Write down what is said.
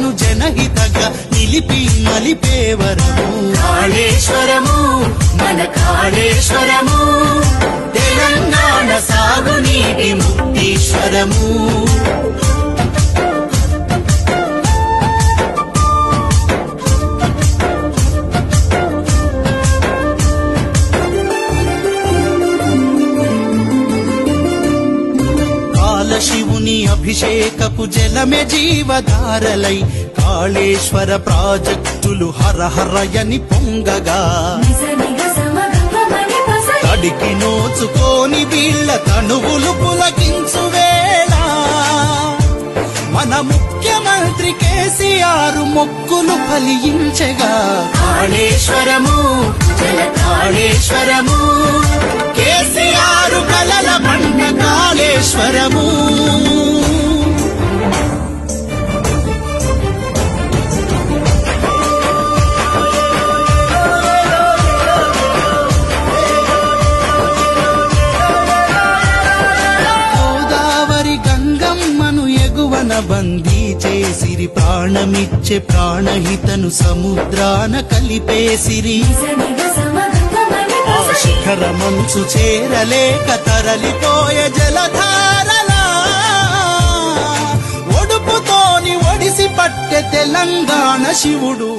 సేవను జనహితగా నిలిపి మలిపేవరము కాళేశ్వరము మన కాళేశ్వరము తెలంగాణ సాగునీటి ముక్తీశ్వరము శివుని అభిషేకపు జలమే జీవధారలై కాళేశ్వర ప్రాజెక్టులు హరహరయని పొంగగా తడికి నోచుకోని వీళ్ళ తనువులు పులకించు వేళ మన ముఖ్యమంత్రి కేసీఆర్ మొక్కులు ఫలించగా కాళేశ్వరము జల కాళేశ్వరము కేసీఆర్ కలల బండ కాళేశ్వరము గోదావరి గంగమ్మను ఎగువన బందీ చేసిరి ప్రాణమిచ్చే ప్రాణహితను సముద్రాన కలిపేసిరి శిఖర మంచు చేరలేక తరలిపోయే జలధారలా ఒడుపుతోని ఒడిసి పట్టె తెలంగాణ శివుడు